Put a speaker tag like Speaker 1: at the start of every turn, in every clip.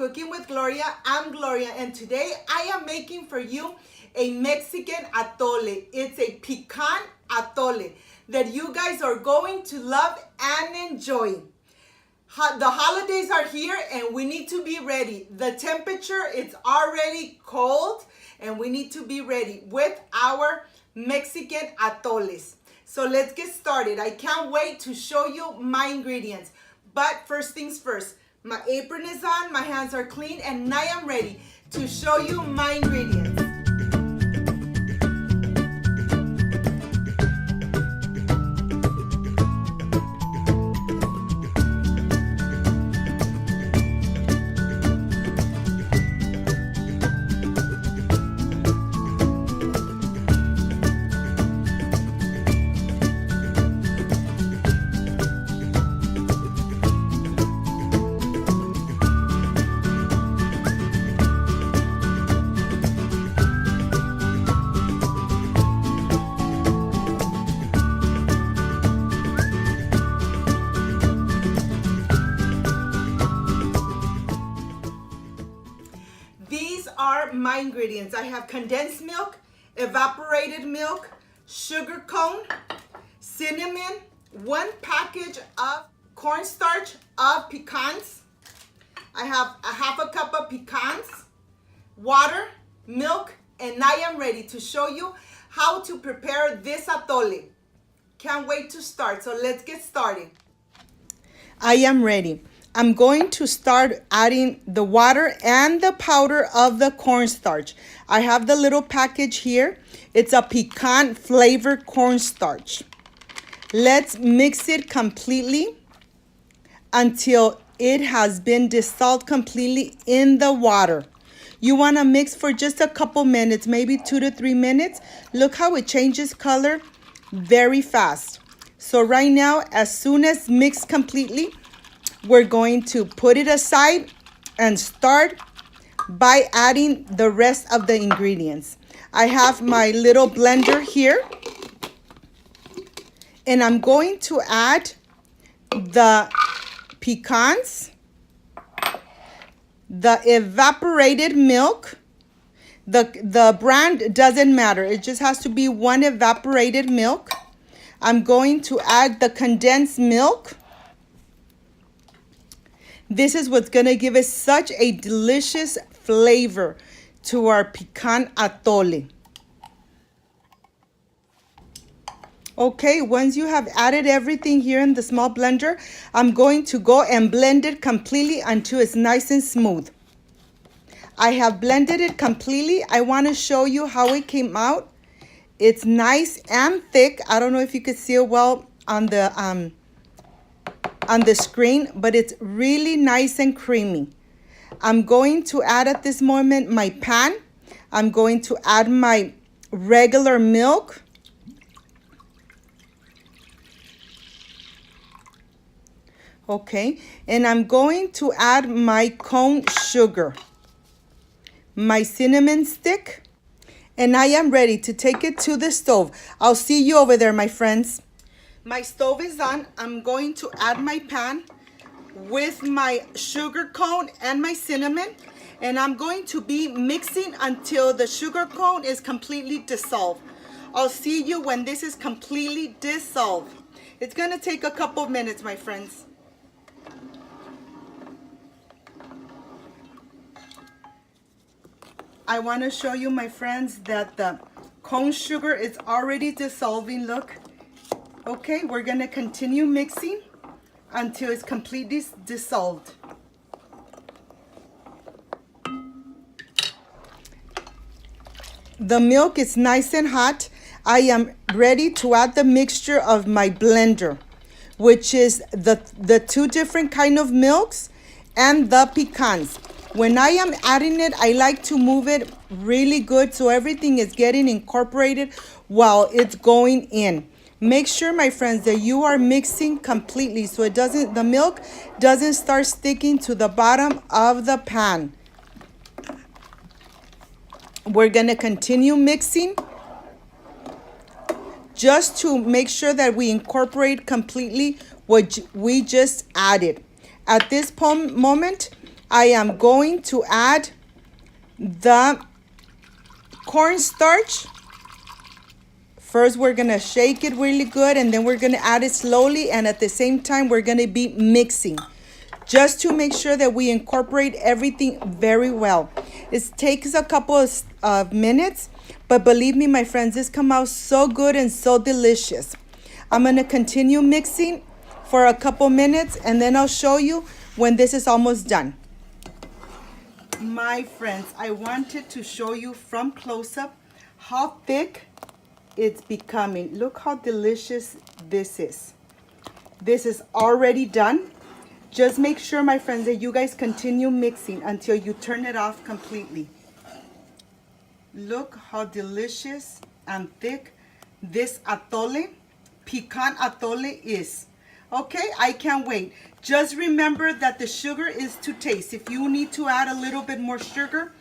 Speaker 1: Cooking with Gloria. I'm Gloria, and today I am making for you a Mexican atole. It's a pecan atole that you guys are going to love and enjoy. The holidays are here and we need to be ready. The temperature is already cold and we need to be ready with our Mexican atoles. So let's get started. I can't wait to show you my ingredients. But first things first, my apron is on, my hands are clean, and I am ready to show you my ingredients. Are my ingredients. I have condensed milk, evaporated milk, sugar cone, cinnamon, 1 package of cornstarch of pecans. I have a half a cup of pecans, water, milk, and I am ready to show you how to prepare this atole. Can't wait to start, so let's get started. I am ready. I'm going to start adding the water and the powder of the cornstarch. I have the little package here. It's a pecan flavored cornstarch. Let's mix it completely until it has been dissolved completely in the water. You want to mix for just a couple minutes, maybe 2 to 3 minutes. Look how it changes color very fast. So right now, as soon as mixed completely, we're going to put it aside and start by adding the rest of the ingredients. I have my little blender here, and I'm going to add the pecans, the evaporated milk. The brand doesn't matter. It just has to be 1 evaporated milk. I'm going to add the condensed milk. This is what's going to give us such a delicious flavor to our pecan atole. Okay, once you have added everything here in the small blender, I'm going to go and blend it completely until it's nice and smooth. I have blended it completely. I want to show you how it came out. It's nice and thick. I don't know if you could see it well on the screen, but it's really nice and creamy. I'm going to add at this moment my pan. I'm going to add my regular milk. Okay, and I'm going to add my cone sugar, my cinnamon stick, and I am ready to take it to the stove. I'll see you over there, my friends. My stove is on. I'm going to add my pan with my sugar cone and my cinnamon, and I'm going to be mixing until the sugar cone is completely dissolved. I'll see you when this is completely dissolved. It's going to take a couple of minutes, my friends. I want to show you, my friends, that the cone sugar is already dissolving. Look. Okay, we're going to continue mixing until it's completely dissolved. The milk is nice and hot. I am ready to add the mixture of my blender, which is the 2 different kind of milks and the pecans. When I am adding it, I like to move it really good so everything is getting incorporated while it's going in. Make sure, my friends, that you are mixing completely so the milk doesn't start sticking to the bottom of the pan. We're going to continue mixing just to make sure that we incorporate completely what we just added. At this moment, I am going to add the cornstarch. First, we're gonna shake it really good, and then we're gonna add it slowly, and at the same time, we're gonna be mixing just to make sure that we incorporate everything very well. It takes a couple of minutes, but believe me, my friends, this comes out so good and so delicious. I'm gonna continue mixing for a couple minutes, and then I'll show you when this is almost done. My friends, I wanted to show you from close-up how thick it's becoming. Look how delicious this is. This is already done. Just make sure, my friends, that you guys continue mixing until you turn it off completely. Look how delicious and thick this atole, pecan atole is. Okay, I can't wait. Just remember that the sugar is to taste. If you need to add a little bit more sugar,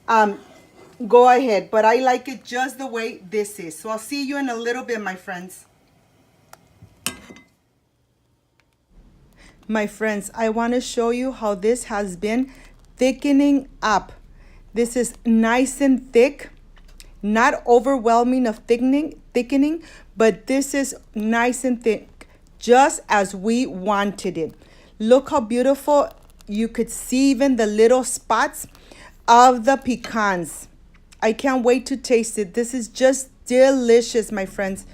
Speaker 1: go ahead. But I like it just the way this is. So I'll see you in a little bit, my friends. My friends, I want to show you how this has been thickening up. This is nice and thick, not overwhelming of thickening, but this is nice and thick, just as we wanted it. Look how beautiful. You could see even the little spots of the pecans. I can't wait to taste it. This is just delicious, my friends.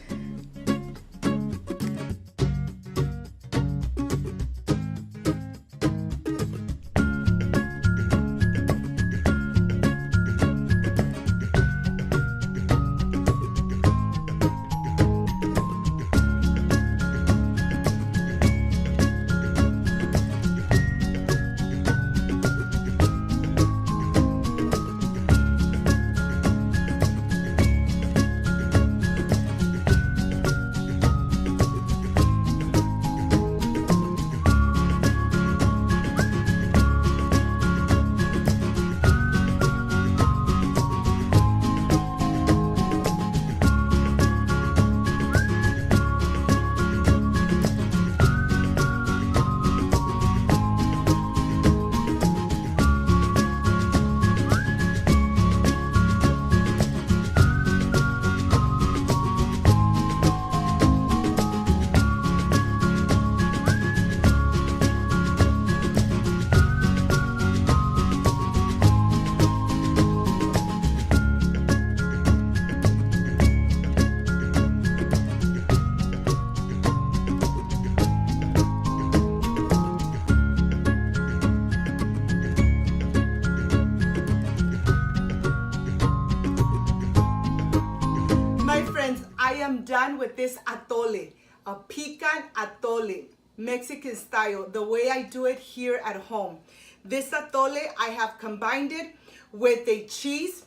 Speaker 1: I am done with this atole, a pecan atole, Mexican style, the way I do it here at home. This atole, I have combined it with a cheese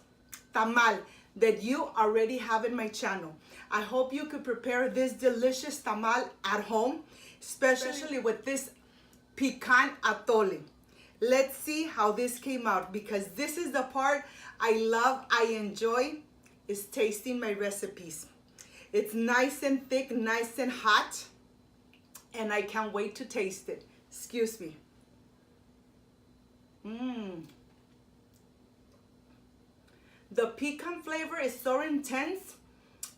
Speaker 1: tamal that you already have in my channel. I hope you could prepare this delicious tamal at home, especially with this pecan atole. Let's see how this came out, because this is the part I love, I enjoy, is tasting my recipes. It's nice and thick, nice and hot, and I can't wait to taste it. Excuse me. The pecan flavor is so intense,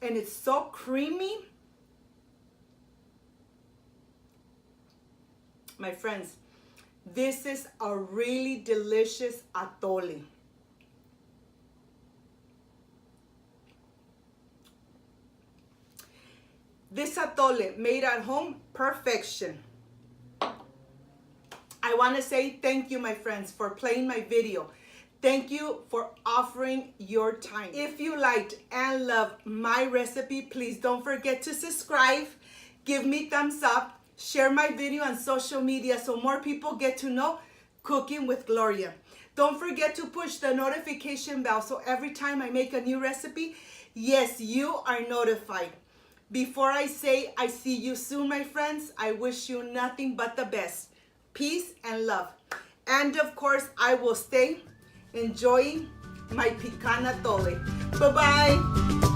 Speaker 1: and it's so creamy. My friends, this is a really delicious atole. This atole made at home, perfection. I want to say thank you, my friends, for playing my video. Thank you for offering your time. If you liked and loved my recipe, please don't forget to subscribe, give me thumbs up, share my video on social media so more people get to know Cooking with Gloria. Don't forget to push the notification bell so every time I make a new recipe, yes, you are notified. Before I say I see you soon, my friends, I wish you nothing but the best. Peace and love. And of course, I will stay enjoying my pecan atole. Bye-bye.